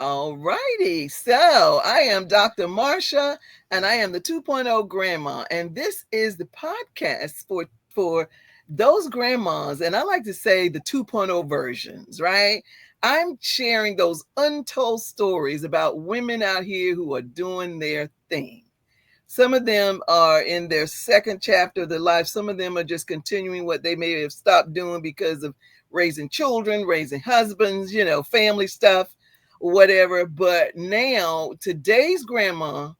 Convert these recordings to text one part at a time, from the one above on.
All righty. So I am Dr. Marsha, and I am the 2.0 grandma. And this is the podcast for those grandmas. And I like to say the 2.0 versions, right? I'm sharing those untold stories about women out here who are doing their thing. Some of them are in their second chapter of their life. Some of them are just continuing what they may have stopped doing because of raising children, raising husbands, family stuff, whatever. But now today's grandma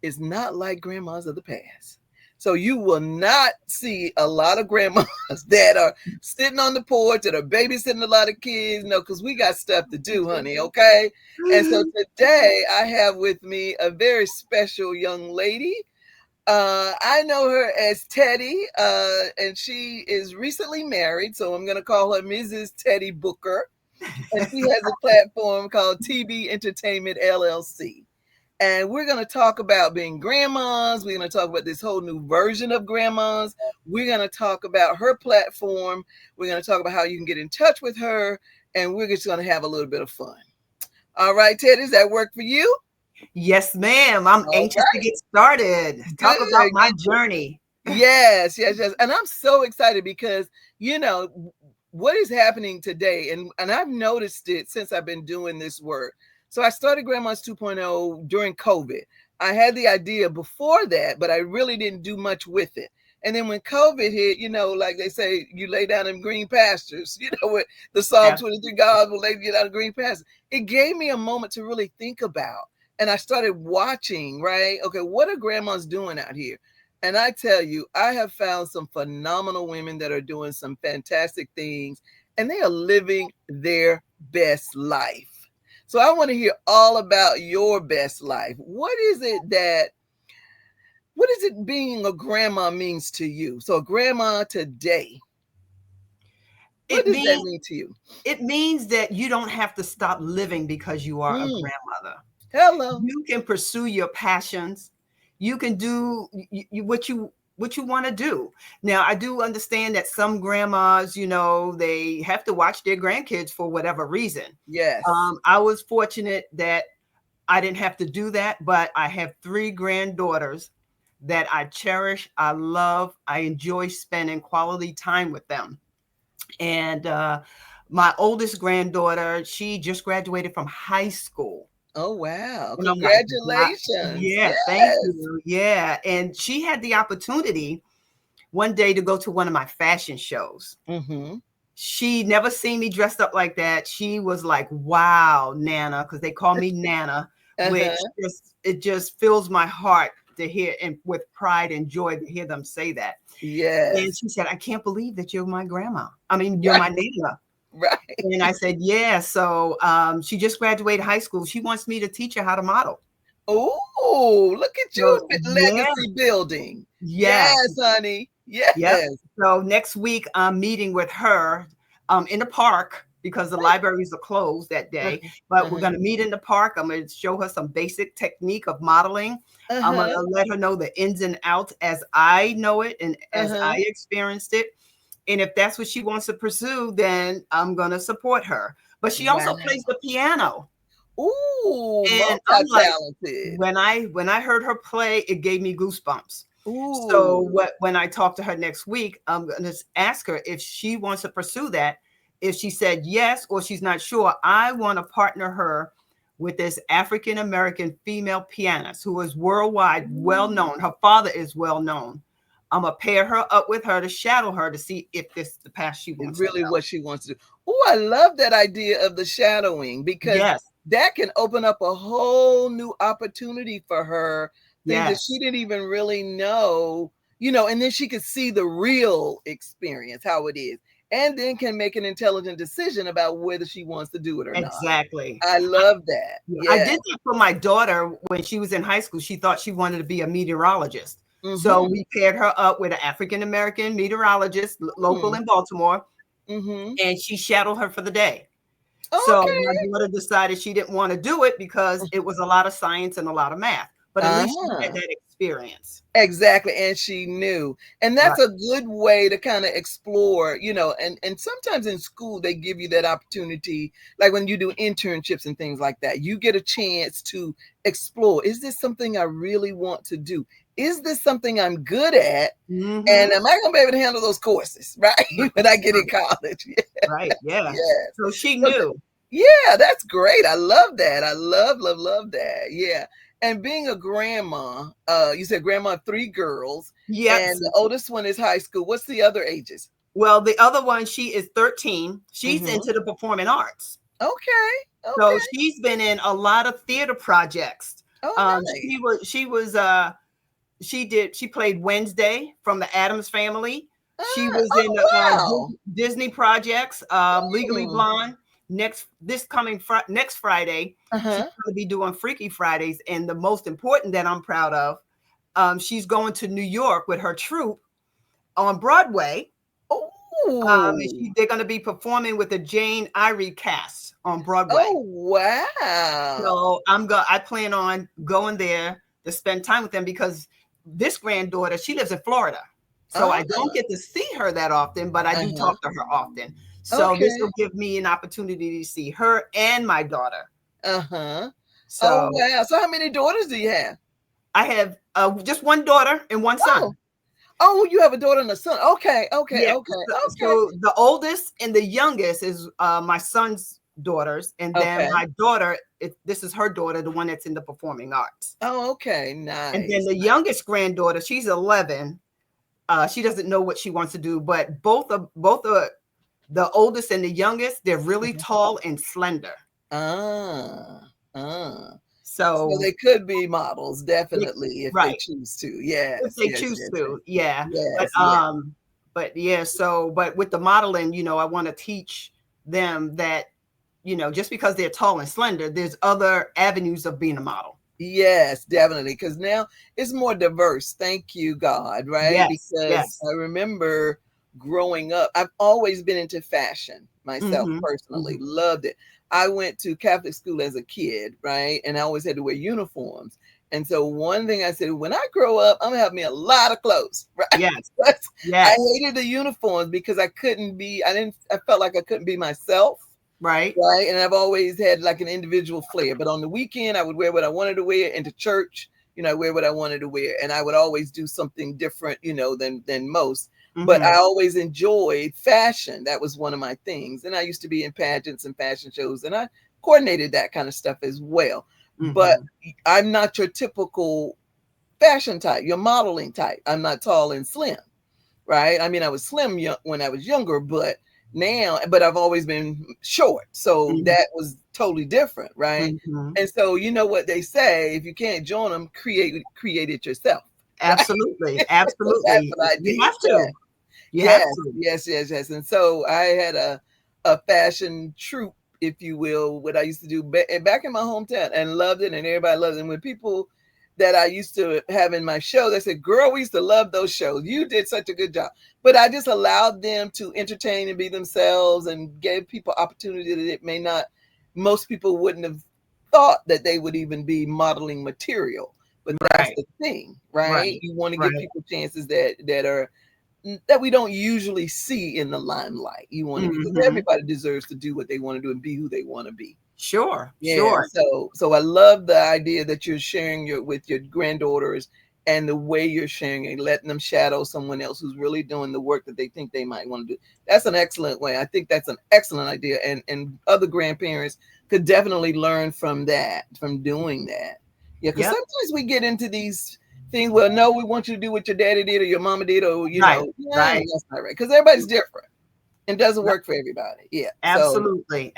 is not like grandmas of the past. So you will not see a lot of grandmas that are sitting on the porch, that are babysitting a lot of kids. No, because we got stuff to do, honey. Okay. And so today I have with me a very special young lady. I know her as Teddi, and she is recently married. So I'm going to call her Mrs. Teddi Booker. And she has a platform called TB Entertainment LLC. And we're going to talk about being grandmas. We're going to talk about this whole new version of grandmas. We're going to talk about her platform. We're going to talk about how you can get in touch with her. And we're just going to have a little bit of fun. All right, Ted, does that work for you? Yes, ma'am. I'm anxious to get started. Talk about my journey. Yes. And I'm so excited because, what is happening today, and I've noticed it since I've been doing this work. So I started Grandma's 2.0 during COVID. I had the idea before that, but I really didn't do much with it. And then when COVID hit, like they say, you lay down in green pastures, with the Psalm 23, God will lay you down in green pastures. It gave me a moment to really think about. And I started watching, right? Okay, what are grandmas doing out here? And I tell you, I have found some phenomenal women that are doing some fantastic things, and they are living their best life. So I want to hear all about your best life. What is it being a grandma means to you? So a grandma today, what does that mean to you? It means that you don't have to stop living because you are a grandmother. Hello. You can pursue your passions. You can do what you want to do. Now, I do understand that some grandmas, they have to watch their grandkids for whatever reason. Yes. I was fortunate that I didn't have to do that, but I have 3 granddaughters that I cherish, I love, I enjoy spending quality time with them. And my oldest granddaughter, she just graduated from high school. Oh, wow. And Congratulations. Yes. Thank you. Yeah. And she had the opportunity one day to go to one of my fashion shows. Mm-hmm. She never seen me dressed up like that. She was like, wow, Nana, because they call me Nana, which it just fills my heart to hear, and with pride and joy to hear them say that. Yes. And she said, I can't believe that you're my grandma. I mean, you're my Nana. Right. And I said, yeah. So she just graduated high school. She wants me to teach her how to model. Oh, look at you, legacy building. Yes, honey. Yes. Yep. So next week I'm meeting with her in the park because the libraries are closed that day. But we're going to meet in the park. I'm going to show her some basic technique of modeling. I'm going to let her know the ins and outs as I know it and as I experienced it. And if that's what she wants to pursue, then I'm going to support her. But she also plays the piano. Ooh, and I'm like, when I heard her play, it gave me goosebumps. Ooh. So when I talk to her next week, I'm going to ask her if she wants to pursue that. If she said yes, or she's not sure, I want to partner her with this African-American female pianist who is worldwide well known. Her father is well known. I'm going to pair her up with her to shadow her to see if this is the path she wants. Really what she wants to do. Oh, I love that idea of the shadowing, because that can open up a whole new opportunity for her. Things that she didn't even really know, and then she could see the real experience, how it is, and then can make an intelligent decision about whether she wants to do it or not. Exactly. I love that. I did that for my daughter when she was in high school. She thought she wanted to be a meteorologist. So we paired her up with an African-American meteorologist local in Baltimore, and she shadowed her for the day. So my daughter decided she didn't want to do it because it was a lot of science and a lot of math. But at least she had that experience. Exactly. And she knew. And that's a good way to kind of explore, and sometimes in school they give you that opportunity, like when you do internships and things like that, you get a chance to explore. Is this something I really want to do? Is this something I'm good at? And am I going to be able to handle those courses, right? When I get in college? Yeah. Right. Yeah. Yeah. So she knew. Yeah, that's great. I love that. I love that. Yeah. And being a grandma, you said grandma of 3 girls. Yes. And the oldest one is high school. What's the other ages? Well, the other one, she is 13. She's into the performing arts. Okay. So she's been in a lot of theater projects. Oh, nice. She played Wednesday from the Addams Family. She was in Disney projects, Legally Blonde. Next Friday, she's going to be doing Freaky Fridays. And the most important that I'm proud of, she's going to New York with her troupe on Broadway. They're going to be performing with the Jane Eyre cast on Broadway. Oh, wow. So I plan on going there to spend time with them, because this granddaughter, she lives in Florida. So I don't get to see her that often, but I do talk to her often. So this will give me an opportunity to see her and my daughter. So, wow. So how many daughters do you have? I have just one daughter and one son. Oh, you have a daughter and a son. Okay. So the oldest and the youngest is my son's daughters. And then my daughter, this is her daughter, the one that's in the performing arts. Oh, okay. Nice. And then the youngest granddaughter, she's 11. She doesn't know what she wants to do, but both of the oldest and the youngest, they're really tall and slender. So they could be models, definitely, if they choose to. Yes. If they choose to, yeah. But with the modeling, I want to teach them that, just because they're tall and slender, there's other avenues of being a model. Yes, definitely. Because now it's more diverse. Thank you, God. Right. Because I remember growing up, I've always been into fashion myself personally. Loved it. I went to Catholic school as a kid, right? And I always had to wear uniforms. And so one thing I said, when I grow up, I'm gonna have me a lot of clothes, right? Yes. I hated the uniforms because I felt like I couldn't be myself. Right. And I've always had like an individual flair. But on the weekend, I would wear what I wanted to wear, and to church, I wear what I wanted to wear. And I would always do something different, than most. But I always enjoyed fashion. That was one of my things. And I used to be in pageants and fashion shows, and I coordinated that kind of stuff as well. But I'm not your typical fashion type, your modeling type. I'm not tall and slim, right? I mean, I was slim when I was younger, but I've always been short. So that was totally different, right? And so you know what they say, if you can't join them, create it yourself. Absolutely. Right? Absolutely. That's what I did. You have to. Yes. And so I had a fashion troupe, if you will, what I used to do back in my hometown, and loved it, and everybody loved it. And when people that I used to have in my show, they said, girl, we used to love those shows. You did such a good job. But I just allowed them to entertain and be themselves, and gave people opportunity that most people wouldn't have thought that they would even be modeling material. But that's the thing, right? You want to give people chances that we don't usually see in the limelight. You want to, because everybody deserves to do what they want to do and be who they want to be. Sure. So I love the idea that you're sharing with your granddaughters, and the way you're sharing and letting them shadow someone else who's really doing the work that they think they might want to do. That's an excellent way. I think that's an excellent idea. And other grandparents could definitely learn from doing that. Yeah, because sometimes we get into these things, well, no, we want you to do what your daddy did or your mama did, or, that's not right. Because everybody's different. It doesn't work for everybody. Yeah. Absolutely.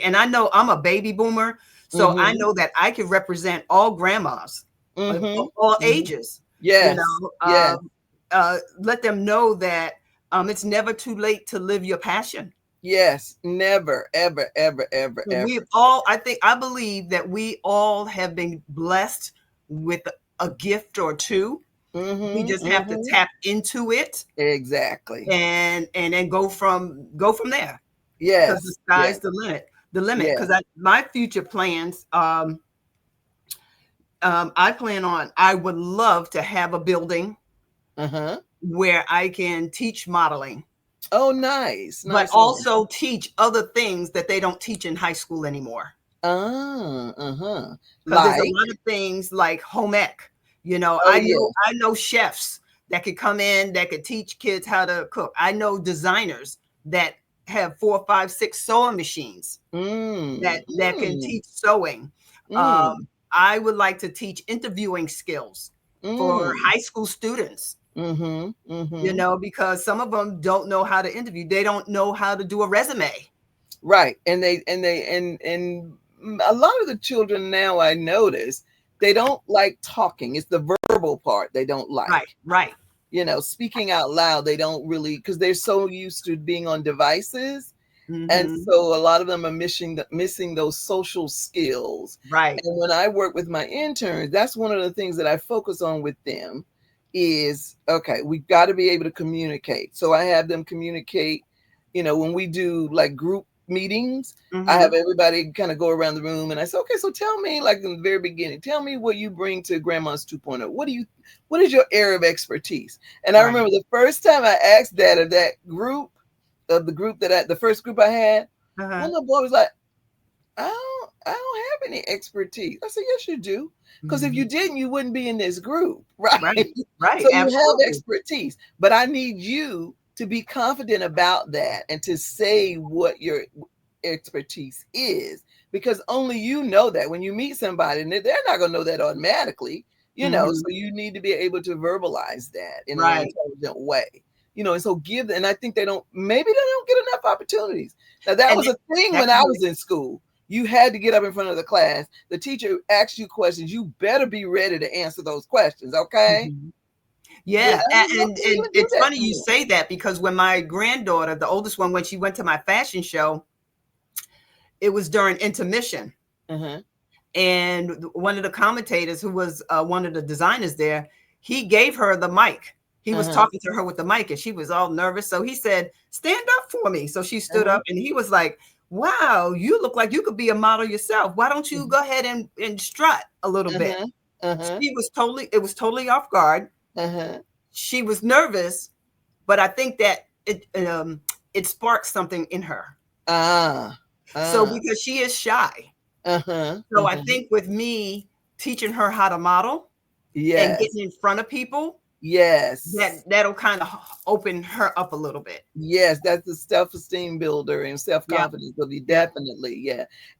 And I know I'm a baby boomer, so I know that I can represent all grandmas, all ages. Yes. Let them know that it's never too late to live your passion. Yes, never, ever, ever, ever, ever. I believe that we all have been blessed with a gift or two. We just have to tap into it. Exactly. And then go from there. Yes. Because the sky's the limit. Because my future plans, I would love to have a building where I can teach modeling. Oh, nice. But also teach other things that they don't teach in high school anymore. Because there's a lot of things like home ec. I know chefs that could come in that could teach kids how to cook. I know designers that have 4, 5, 6 sewing machines that can teach sewing. I would like to teach interviewing skills for high school students. Because some of them don't know how to interview. They don't know how to do a resume. Right. And a lot of the children now, I notice, they don't like talking. It's the verbal part they don't like. Right. Speaking out loud, they don't really, because they're so used to being on devices. And so a lot of them are missing those social skills. Right. And when I work with my interns, that's one of the things that I focus on with them is, okay, we've got to be able to communicate. So I have them communicate, when we do like group meetings, I have everybody kind of go around the room and I say, okay, so tell me, like in the very beginning, tell me what you bring to Grandma's 2.0. What is your area of expertise? And I remember the first time I asked that of that group, the first group I had, one of the boys was like, I don't have any expertise. I said, yes, you do. Because if you didn't, you wouldn't be in this group, right? Right. So you have expertise, but I need you to be confident about that and to say what your expertise is, because only you know that. When you meet somebody, and they're not going to know that automatically, so you need to be able to verbalize that in an intelligent way. And so and I think maybe they don't get enough opportunities. Now that was a thing when I was in school. You had to get up in front of the class. The teacher asked you questions. You better be ready to answer those questions. Okay. Yeah. And it's funny you say that, because when my granddaughter, the oldest one, when she went to my fashion show, it was during intermission. And one of the commentators, who was one of the designers there, he gave her the mic. He was talking to her with the mic and she was all nervous. So he said, stand up for me. So she stood up and he was like, wow, you look like you could be a model yourself. Why don't you go ahead and strut a little bit? It was totally off guard. She was nervous, but I think that it sparked something in her. So because she is shy. So I think with me teaching her how to model and getting in front of people, that'll kind of open her up a little bit. Yes, that's the self-esteem builder and self-confidence will be definitely.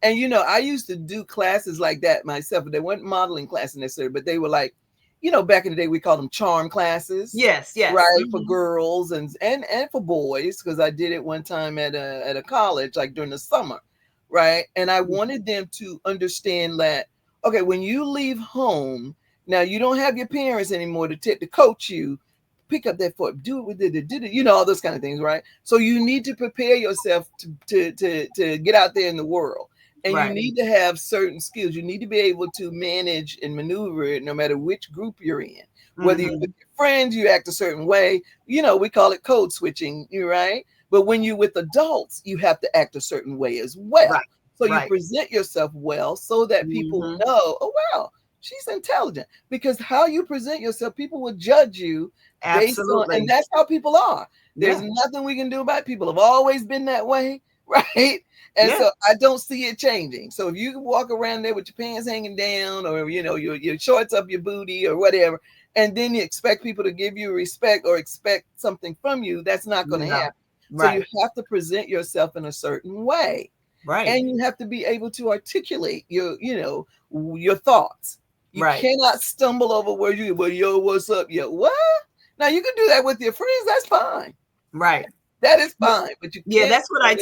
And I used to do classes like that myself, but they weren't modeling classes necessarily, but they were like, back in the day we called them charm classes. Yes. Right, for girls and for boys, because I did it one time at a college, like during the summer, right? And I wanted them to understand that, okay, when you leave home, now you don't have your parents anymore to coach you, pick up that foot, do it, all those kind of things, right? So you need to prepare yourself to get out there in the world. And you need to have certain skills. You need to be able to manage and maneuver it no matter which group you're in. Whether you're with your friends, you act a certain way. We call it code switching, right? But when you're with adults, you have to act a certain way as well. So you present yourself well so that people know, oh, wow, she's intelligent. Because how you present yourself, people will judge you based on, and that's how people are. There's nothing we can do about it. People have always been that way, right? And so I don't see it changing. So if you walk around there with your pants hanging down, or your shorts up your booty or whatever, and then you expect people to give you respect or expect something from you, that's not going to happen. So you have to present yourself in a certain way. And you have to be able to articulate your thoughts. You cannot stumble over words. Yo, what's up? Yo, what? Now you can do that with your friends. That's fine. That is fine. But you can't. That's what I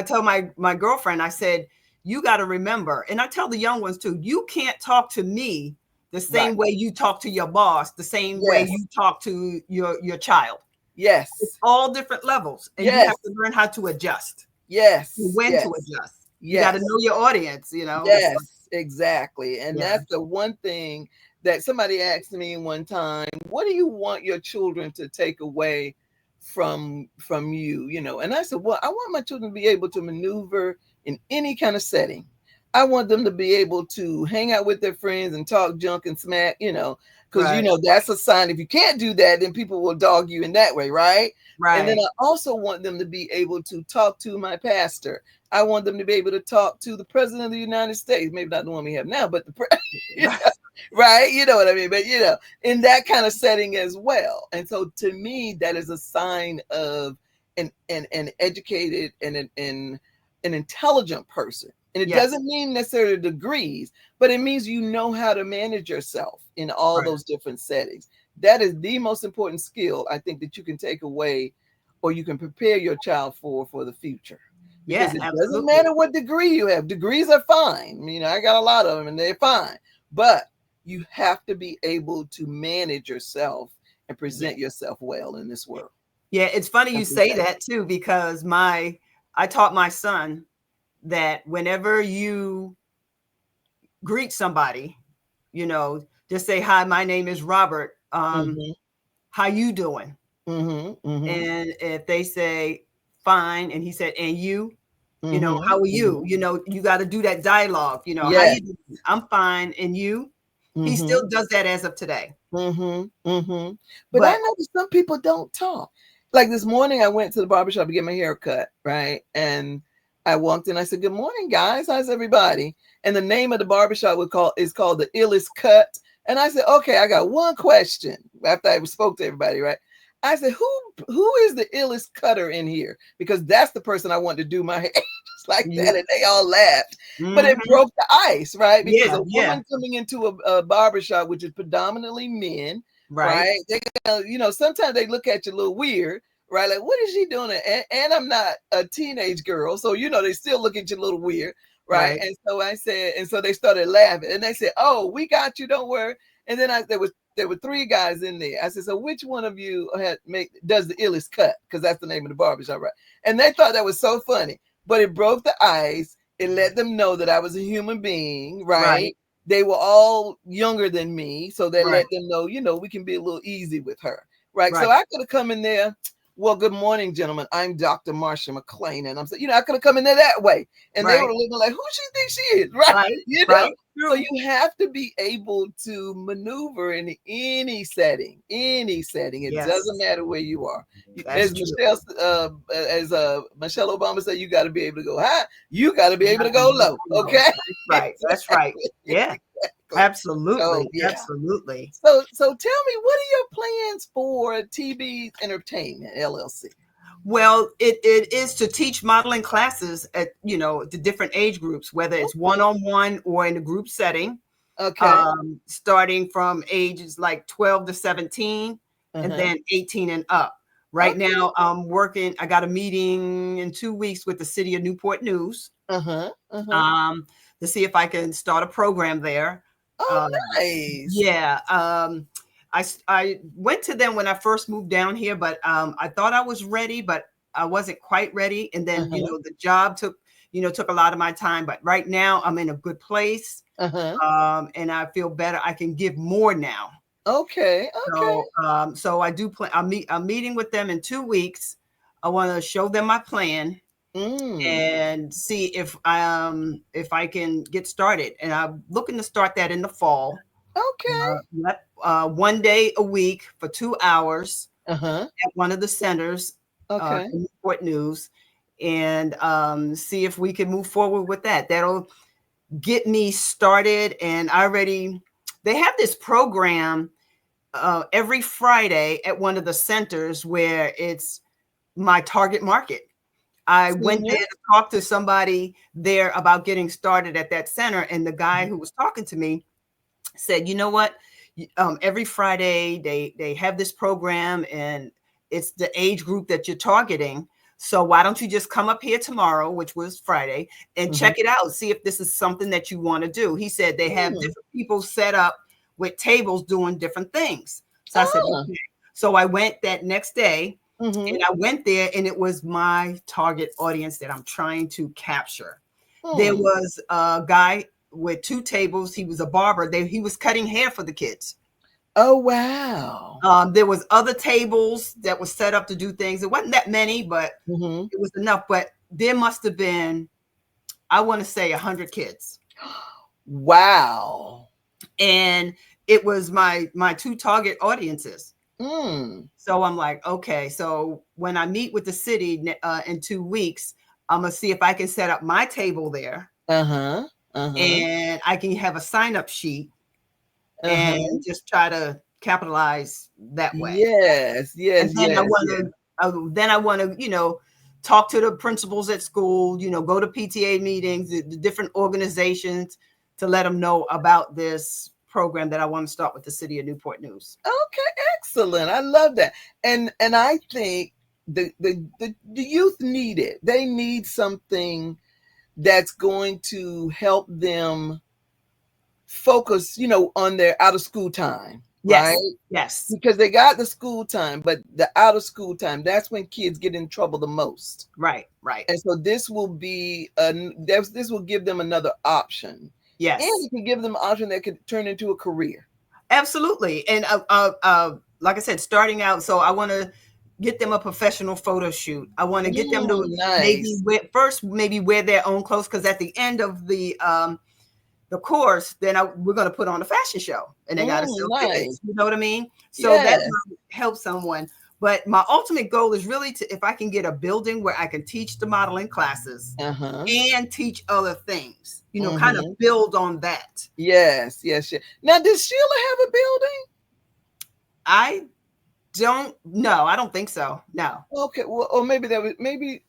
tell my girlfriend. I said, you got to remember, and I tell the young ones too, you can't talk to me the same way you talk to your boss, the same way you talk to your child. It's all different levels. And you have to learn how to adjust. When to adjust. You got to know your audience, Yes, exactly. And that's the one thing that somebody asked me one time, what do you want your children to take away from you? And I said, well, I want my children to be able to maneuver in any kind of setting. I want them to be able to hang out with their friends and talk junk and smack, because Right. that's a sign. If you can't do that, then people will dog you in that way, right? And then Right. I also want them to be able to talk to my pastor. I want them to be able to talk to the president of the United States. Maybe not the one we have now, but right? You know what I mean? But in that kind of setting as well. And so to me, that is a sign of an educated and an intelligent person. And it doesn't mean necessarily degrees, but it means you know how to manage yourself in all those different settings. That is the most important skill I think that you can take away, or you can prepare your child for the future. Because it doesn't matter what degree you have. Degrees are fine. I got a lot of them and they're fine. But you have to be able to manage yourself and present yourself well in this world. Yeah, it's funny you say that too, because I taught my son that whenever you greet somebody, just say, hi, my name is Robert. How you doing? And if they say fine, and he said, and you, how are you? You got to do that dialogue. How you doing? I'm fine, and you. He still does that as of today. But I know that some people don't talk. Like this morning, I went to the barbershop to get my hair cut, right? And I walked in. I said, "Good morning, guys. How's everybody?" And the name of the barbershop is called the Illest Cut. And I said, "Okay, I got one question." After I spoke to everybody, right? I said, "Who is the illest cutter in here?" Because that's the person I want to do my hair just like that. And they all laughed, but it broke the ice, right? Because a woman coming into a barbershop, which is predominantly men, right? They, sometimes they look at you a little weird. Right, like what is she doing? And I'm not a teenage girl, so they still look at you a little weird, right? And so I said, and so they started laughing, and they said, "Oh, we got you, don't worry." And then there were three guys in there. I said, "So which one of you does the illest cut?" Because that's the name of the barbershop, right? And they thought that was so funny, but it broke the ice. It let them know that I was a human being, right? They were all younger than me, so that let them know, we can be a little easy with her, right? So I could have come in there. Well, good morning, gentlemen. I'm Dr. Marsha McLean. And I'm saying, I could have come in there that way. And they were looking like, who she thinks she is? Right. So you have to be able to maneuver in any setting. It doesn't matter where you are. As Michelle Obama said, you got to be able to go high. You got to be able to go low. Okay. That's right. Yeah. Absolutely. Absolutely. So tell me, what are your plans for TB Entertainment LLC? Well, it is to teach modeling classes at, the different age groups, whether it's one-on-one or in a group setting. Okay. Starting from ages like 12 to 17 and then 18 and up. Right now, I'm working. I got a meeting in 2 weeks with the city of Newport News to see if I can start a program there. Oh, nice. Yeah. I went to them when I first moved down here, but I thought I was ready, but I wasn't quite ready. And then, the job took a lot of my time. But right now I'm in a good place. And I feel better. I can give more now. Okay. So I do plan. I'm meeting with them in 2 weeks. I want to show them my plan. And see if I can get started, and I'm looking to start that in the fall. Okay. 1 day a week for 2 hours at one of the centers in Newport News, and see if we can move forward with that. That'll get me started. And they have this program every Friday at one of the centers where it's my target market. I went there to talk to somebody there about getting started at that center. And the guy who was talking to me said, you know what? Every Friday they have this program, and it's the age group that you're targeting. So why don't you just come up here tomorrow, which was Friday, and check it out, see if this is something that you want to do. He said they have different people set up with tables doing different things. So I said, okay. So I went that next day. And I went there, and it was my target audience that I'm trying to capture. There was a guy with 2 tables. He was a barber. He was cutting hair for the kids. Oh, wow. There was other tables that was set up to do things. It wasn't that many, but it was enough. But there must have been, I want to say 100 kids. Wow. And it was my two target audiences. Mm. So I'm like, okay, so when I meet with the city in 2 weeks, I'm gonna see if I can set up my table there. Uh-huh. Uh-huh. And I can have a sign-up sheet Uh-huh. and just try to capitalize that way. Yes, And yes, then I yes, want yes. to, talk to the principals at school, go to PTA meetings, the different organizations, to let them know about this program that I want to start with the City of Newport News. Okay, excellent. I love that. And I think the youth need it. They need something that's going to help them focus, on their out of school time, right? Yes, yes, Because they got the school time, but the out of school time, that's when kids get in trouble the most. right, right. And so this will be this will give them another option. And Yes, it can give them an option that could turn into a career. absolutely. And like I said, starting out, so I want to get them a professional photo shoot. I want to get them to maybe Nice. maybe wear their own clothes, because at the end of the course, then we're going to put on a fashion show, and they got to sell tickets. Nice. You know what I mean? So that Yes. might help someone. But my ultimate goal is really if I can get a building where I can teach the modeling classes Uh-huh. and teach other things, kind of Mm-hmm. build on that. Yes, yes, yes. Now, does Sheila have a building? I don't know. I don't think so. No. Okay, well, or maybe that was maybe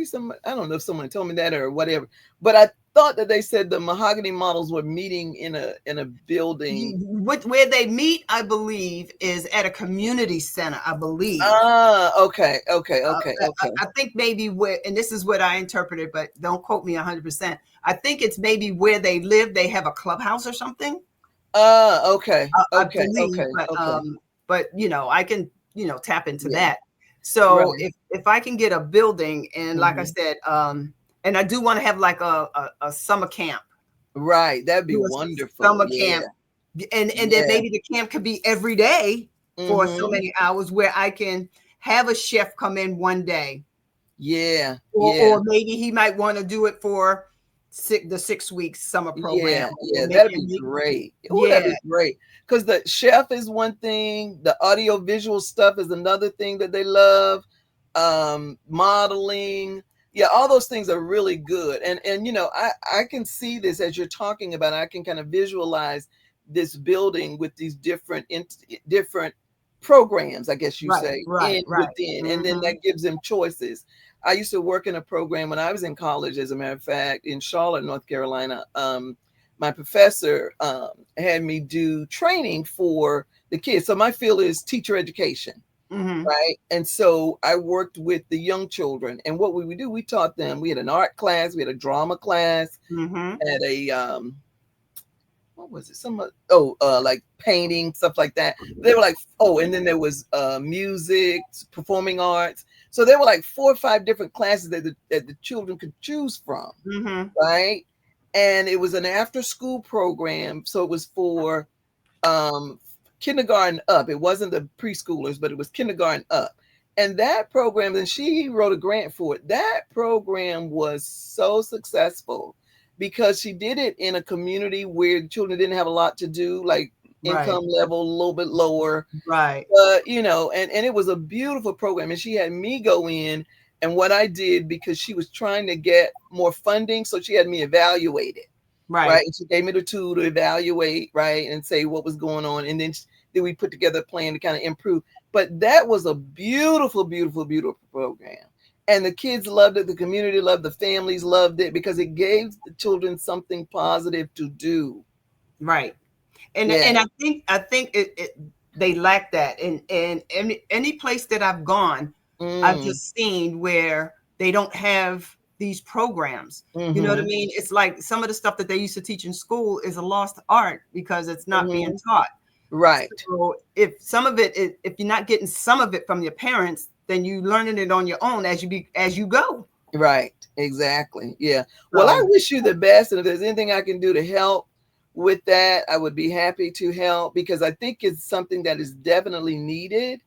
some, I don't know if someone told me that or whatever, but I thought that they said the mahogany models were meeting in a building. Where they meet, I believe, is at a community center, I believe. Ah, okay, okay, okay, okay. I think maybe where, and this is what I interpreted, but don't quote me 100%. I think it's maybe where they live, they have a clubhouse or something. Okay, I okay, believe, okay, okay. but I can tap into Yeah, that. So right. if I can get a building, and like I Mm-hmm. said, and I do want to have like a summer camp. Right, that'd be Do a wonderful. summer Yeah, camp, and then yeah. maybe the camp could be every day for so Mm-hmm. many hours, where I can have a chef come in one day, Yeah, or yeah. maybe he might want to do it for the 6 weeks summer program, Yeah, or yeah, maybe that'd be great. Oh, that'd yeah, be great. Because the chef is one thing, the audio visual stuff is another thing that they love. Modeling, yeah, all those things are really good. And I can see this as you're talking about it. I can kind of visualize this building with these different programs, I guess you right, say, right, in right. within, and then Mm-hmm. that gives them choices. I used to work in a program when I was in college, as a matter of fact, in Charlotte, North Carolina. My professor had me do training for the kids. So my field is teacher education, Mm-hmm. right? And so I worked with the young children. And what we would do, we taught them, we had an art class, we had a drama class, Mm-hmm. had a what was it? Like painting, stuff like that. They were like, and then there was music, performing arts. So there were like 4 or 5 different classes that the children could choose from, Mm-hmm. right? And it was an after school program. So it was for kindergarten up. It wasn't the preschoolers, but it was kindergarten up. And that program, and she wrote a grant for it. That program was so successful because she did it in a community where children didn't have a lot to do, like Right, income level a little bit lower. right, But and it was a beautiful program. And she had me go in, and what I did, because she was trying to get more funding, so she had me evaluate it. right, Right. And she gave me the tool to evaluate, right, and say what was going on. And then we put together a plan to kind of improve. But that was a beautiful, beautiful, beautiful program. And the kids loved it. The community loved it. The families loved it because it gave the children something positive to do. right. Yeah. And I think they lack that. And any place that I've gone, I've Mm. just seen where they don't have these programs. You know what I Mm-hmm. mean? It's like some of the stuff that they used to teach in school is a lost art because it's not being Mm-hmm. taught. Right. So if some of it, if you're not getting some of it from your parents, then you learning it on your own as you go. Right. Exactly. Yeah. Well, I So wish you the best. And if there's anything I can do to help with that, I would be happy to help because I think it's something that is definitely needed.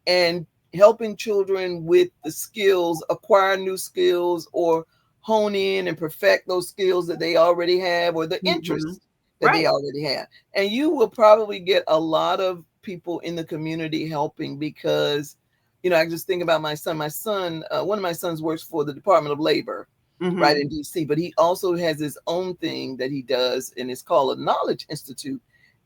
And helping children with the skills, acquire new skills, or hone in and perfect those skills that they already have, or the interests that they already have. And you will probably get a lot of people in the community helping, because, you know, I just think about my son. One of my sons works for the Department of Labor, right, in DC, but he also has his own thing that he does, and it's called a Knowledge Institute.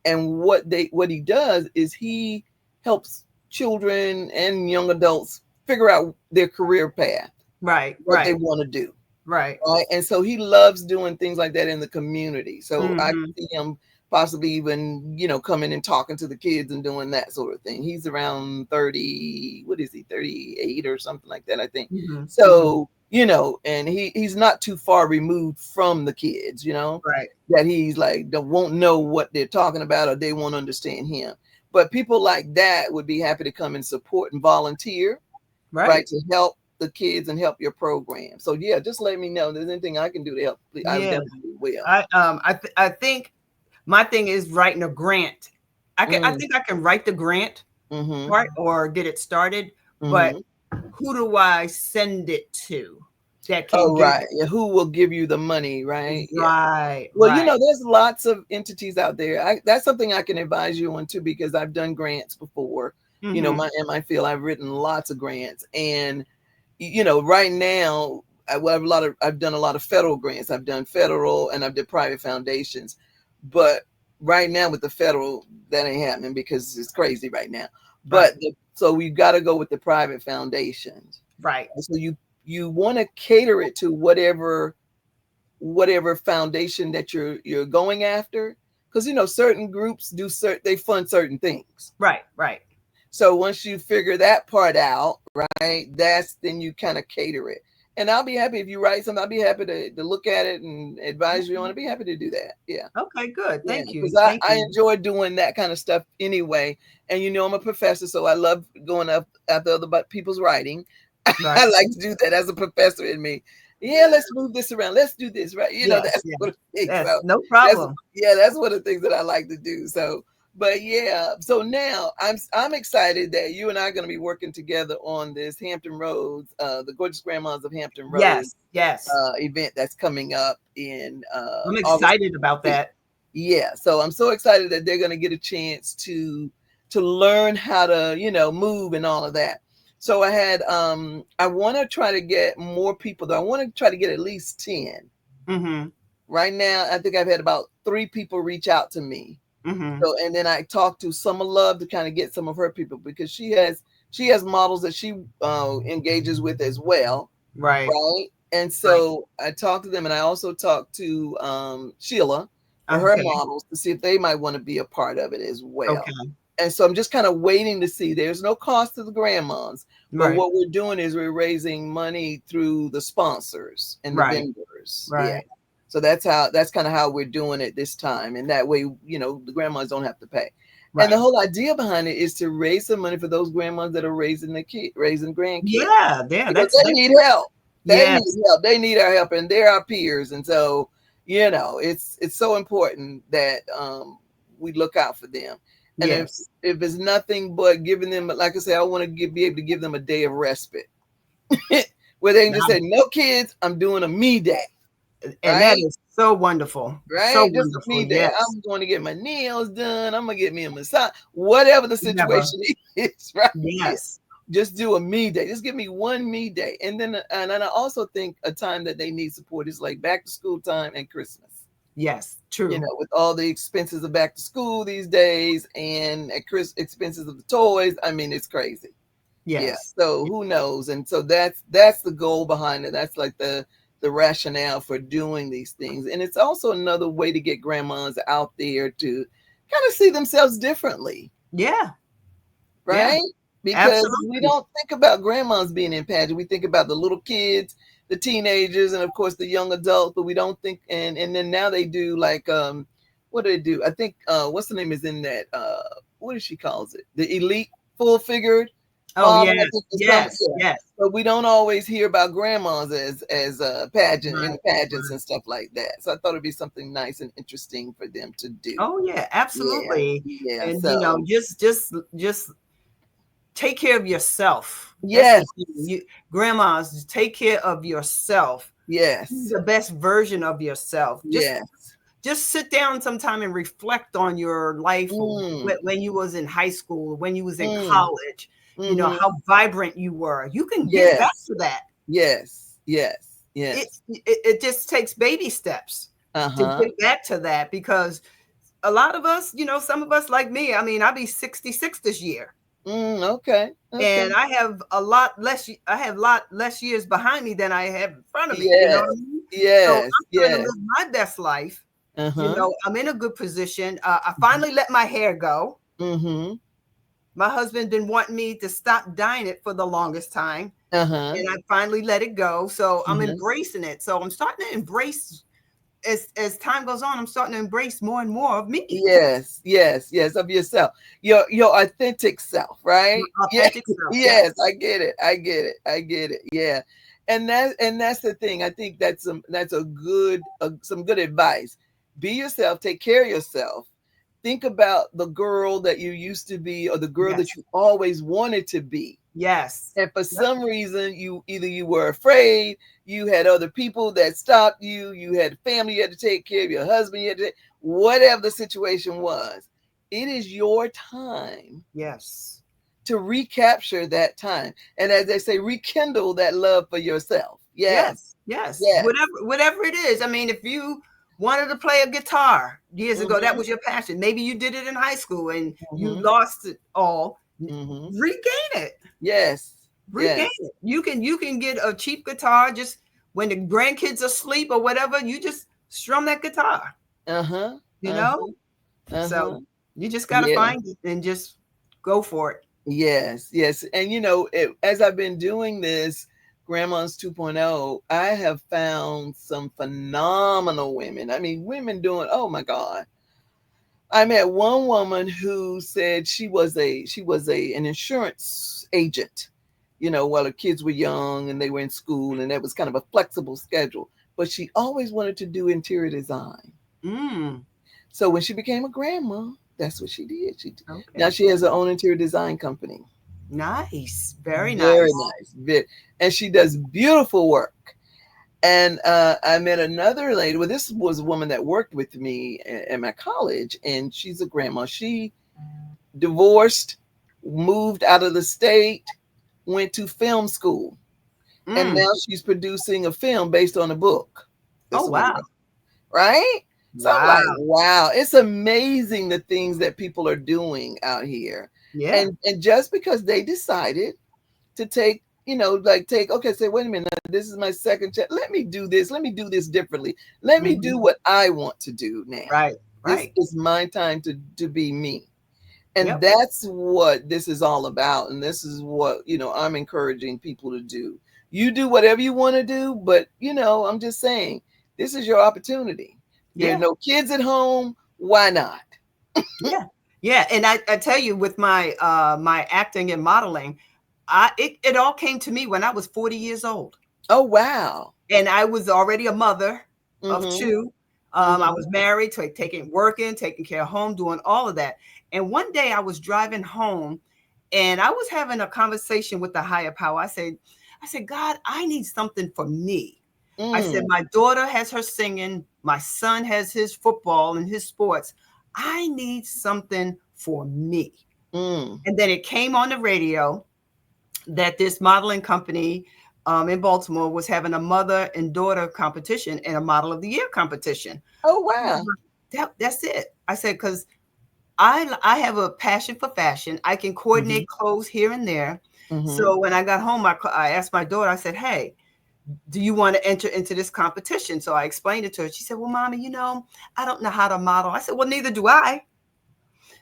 And what he does is he helps children and young adults figure out their career path, what they want to do. Right. And so he loves doing things like that in the community. So I see him possibly even, you know, coming and talking to the kids and doing that sort of thing. He's around 30, what is he, 38 or something like that, I think. So, you know, and he's not too far removed from the kids, you know, that he's like, won't know what they're talking about, or they won't understand him. But people like that would be happy to come and support and volunteer, right, to help the kids and help your program. So yeah, just let me know if there's anything I can do to help. I would definitely will. I think my thing is writing a grant. I think I can write the grant, right, or get it started. But who do I send it to? That can Yeah, who will give you the money, right? Right. Well, you know, there's lots of entities out there. That's something I can advise you on too, because I've done grants before. You know, in my field, I've written lots of grants, and you know, right now, I've done a lot of federal grants. I've done federal and I've done private foundations, but right now with the federal, that ain't happening because it's crazy right now. But so we've got to go with the private foundations, right? And so you want to cater it to whatever foundation that you're going after, because you know certain groups they fund certain things, right. So once you figure that part out, right, then you kind of cater it. And I'll be happy if you write something. I'll be happy to look at it and advise you on it. I'd be happy to do that. Yeah. Okay, good. Thank you. Because I enjoy doing that kind of stuff anyway. And you know, I'm a professor, so I love going up after other people's writing. I like to do that as a professor in me. Yeah, let's move this around. Let's do this, right? You know, that's what it is. No problem. That's one of the things that I like to do. So, but yeah, so now I'm excited that you and I are going to be working together on this Hampton Roads, the Gorgeous Grandmas of Hampton Roads, event that's coming up in. I'm excited about that. Yeah, so I'm so excited that they're going to get a chance to learn how to, you know, move and all of that. So I had I want to try to get more people, though. I want to try to get at least 10. Right now, I think I've had about 3 people reach out to me. So, and then I talked to Summer Love to kind of get some of her people, because she has models that she engages with as well. Right. And so I talked to them, and I also talked to Sheila or her models to see if they might want to be a part of it as well. Okay. And so I'm just kind of waiting to see. There's no cost to the grandmas, but what we're doing is we're raising money through the sponsors and the vendors. Right. Yeah. So that's kind of how we're doing it this time. And that way, you know, the grandmas don't have to pay. Right. And the whole idea behind it is to raise some money for those grandmas that are raising grandkids. Yeah. They need help. They need help. They need our help, and they're our peers. And so, you know, it's so important that we look out for them. And if it's nothing but giving them, like I said, I want to be able to give them a day of respite where they can just say, no kids, I'm doing a me day. And that is so wonderful. Right? So just wonderful. Me day. Yes. I'm going to get my nails done. I'm going to get me a massage, whatever the situation is, right? Yes. Just do a me day. Just give me one me day. And then, and I also think a time that they need support is like back to school time and Christmas. Yes, true. You know, with all the expenses of back to school these days and expenses of the toys, I mean, it's crazy. Yes. Yeah. So who knows? And so that's the goal behind it. That's like the rationale for doing these things. And it's also another way to get grandmas out there to kind of see themselves differently. Yeah. Right? Yeah. Because we don't think about grandmas being in pageant. We think about the little kids, the teenagers, and of course the young adults, but we don't think, and then now they do like what do they do? I think what's the name is in that what does she calls it? The elite full figured. Oh yes. But we don't always hear about grandmas as pageants and stuff like that. So I thought it'd be something nice and interesting for them to do. Oh yeah, absolutely. Yeah. And so, you know, just take care of yourself. Yes. Grandmas, take care of yourself. Yes. Be the best version of yourself. Just sit down sometime and reflect on your life when you was in high school, when you was in college, you know, how vibrant you were. You can get back to that. Yes. It just takes baby steps to get back to that, because a lot of us, you know, some of us like me, I mean, I'll be 66 this year. Okay. And I have a lot less years behind me than I have in front of me. You know what I mean? So I'm trying to live my best life. You know, I'm in a good position. I finally let my hair go. My husband been wanting me to stop dyeing it for the longest time. And I finally let it go. So I'm embracing it. So I'm starting to embrace, as time goes on, I'm starting to embrace more and more of me. Yes, of yourself. Your authentic self, right? Authentic self. Yes, I get it. Yeah. And that's the thing. I think that's some good advice. Be yourself, take care of yourself. Think about the girl that you used to be, or the girl that you always wanted to be. Yes. And for some reason, you were afraid, you had other people that stopped you, you had family you had to take care of, your husband you had to, whatever the situation was. It is your time. Yes. To recapture that time. And as they say, rekindle that love for yourself. Yes. Whatever it is. I mean, if you wanted to play a guitar years ago, that was your passion. Maybe you did it in high school and you lost it all. Regain it. Regain it. You can get a cheap guitar just when the grandkids are asleep or whatever. You just strum that guitar. You know? So you just got to find it and just go for it. Yes. And you know, as I've been doing this Grandma's 2.0, I have found some phenomenal women. I mean, women doing, oh my God. I met one woman who said she was an insurance agent, you know, while her kids were young and they were in school, and that was kind of a flexible schedule. But she always wanted to do interior design. So when she became a grandma, that's what she did. Now she has her own interior design company. Nice. Very nice. And she does beautiful work. And I met another lady. Well, this was a woman that worked with me at my college, and she's a grandma. She divorced, moved out of the state, went to film school, and now she's producing a film based on a book. Oh, wow. Right? So wow. I'm like, wow, it's amazing the things that people are doing out here. Yeah. And just because they decided to take, you know, like say, wait a minute, this is my second chance. Let me do this. Let me do this differently. Let me do what I want to do now. Right. This is my time to be me. And that's what this is all about. And this is what, you know, I'm encouraging people to do. You do whatever you want to do, but, you know, I'm just saying, this is your opportunity. There are no kids at home. Why not? Yeah. And I tell you, with my my acting and modeling, it all came to me when I was 40 years old. Oh, wow. And I was already a mother of two. I was married, working, taking care of home, doing all of that. And one day I was driving home and I was having a conversation with the higher power. I said, God, I need something for me. I said, my daughter has her singing. My son has his football and his sports. I need something for me. And then it came on the radio that this modeling company in Baltimore was having a mother and daughter competition and a model of the year competition. Oh, wow. That's it. I said, because I have a passion for fashion. I can coordinate clothes here and there. So when I got home, I asked my daughter, I said, hey, do you want to enter into this competition? So I explained it to her. She said, well, Mommy, you know, I don't know how to model. I said, well, neither do I.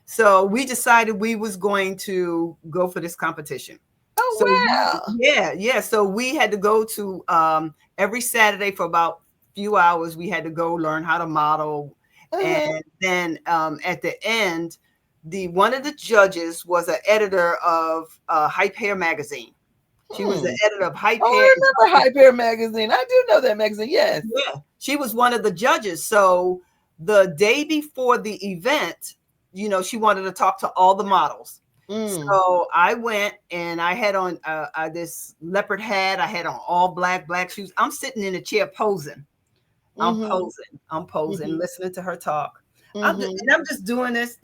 So we decided we was going to go for this competition. Oh, wow. Yeah. So we had to go to every Saturday for about a few hours. We had to go learn how to model. And then at the end, one of the judges was an editor of Hype Hair magazine. She was the editor of Hype Hair. I remember Hype Hair magazine. I do know that magazine. Yes. Yeah. She was one of the judges. So the day before the event, you know, she wanted to talk to all the models. So I went and I had on this leopard hat. I had on all black shoes. I'm sitting in a chair posing. I'm posing, listening to her talk. And I'm just doing this,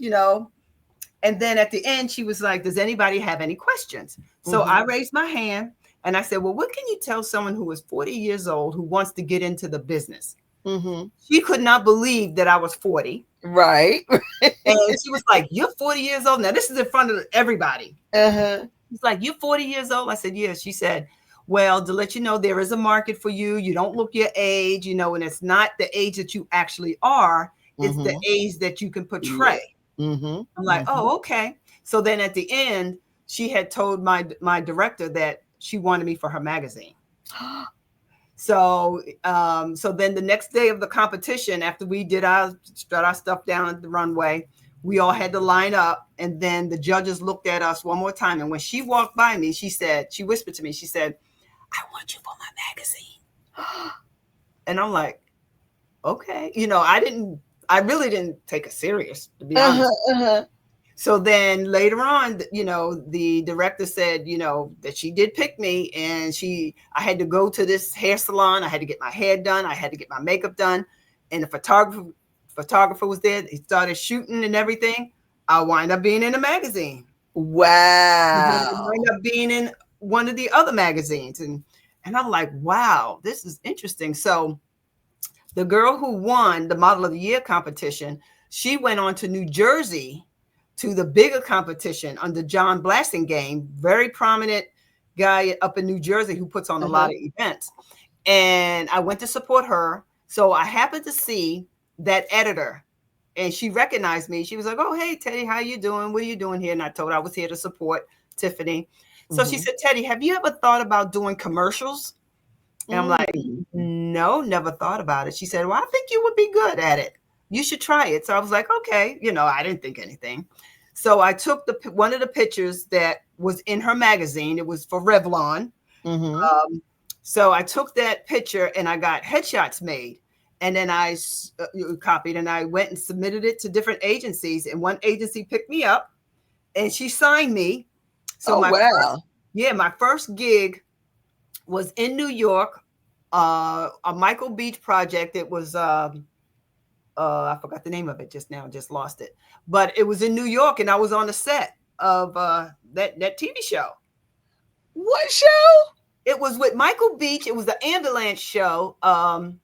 And then at the end, she was like, does anybody have any questions? So I raised my hand and I said, well, what can you tell someone who is 40 years old who wants to get into the business? She could not believe that I was 40. Right. And she was like, you're 40 years old. Now, this is in front of everybody. She's like, you're 40 years old? I said, yes. She said, well, to let you know, there is a market for you. You don't look your age, and it's not the age that you actually are. It's the age that you can portray. I'm like, oh, okay. So then at the end, she had told my director that she wanted me for her magazine. So then the next day of the competition, after we did our stuff down at the runway, we all had to line up. And then the judges looked at us one more time. And when she walked by me, she whispered to me, she said, I want you for my magazine. And I'm like, okay. I really didn't take it serious, to be honest. So then later on, the director said, that she did pick me, and I had to go to this hair salon. I had to get my hair done. I had to get my makeup done. And the photographer was there. He started shooting and everything. I wind up being in a magazine. Wow. I wind up being in one of the other magazines. And I'm like, wow, this is interesting. So the girl who won the Model of the Year competition, she went on to New Jersey to the bigger competition under John Blasingame, very prominent guy up in New Jersey who puts on a lot of events. And I went to support her. So I happened to see that editor, and she recognized me. She was like, oh, hey, Teddi, how you doing? What are you doing here? And I told her I was here to support Tiffany. So she said, Teddi, have you ever thought about doing commercials? And I'm like, no, never thought about it. She said, well, I think you would be good at it. You should try it. So I was like, okay, I didn't think anything. So I took one of the pictures that was in her magazine. It was for Revlon. So I took that picture and I got headshots made. And then I copied and I went and submitted it to different agencies. And one agency picked me up and she signed me. So my first gig was in New York, a Michael Beach project. It was I forgot the name of it just now, just lost it. But it was in New York, and I was on the set of that TV show. What show? It was with Michael Beach. It was the ambulance show. Tell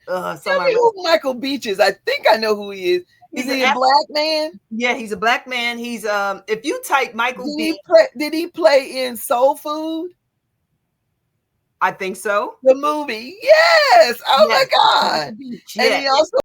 me who Michael Beach is. I think I know who he is. Is he a black man? Yeah, he's a black man. He's if you type Michael Beach, did he play in Soul Food? I think so. The movie, yes. Oh my God! Beach, and he also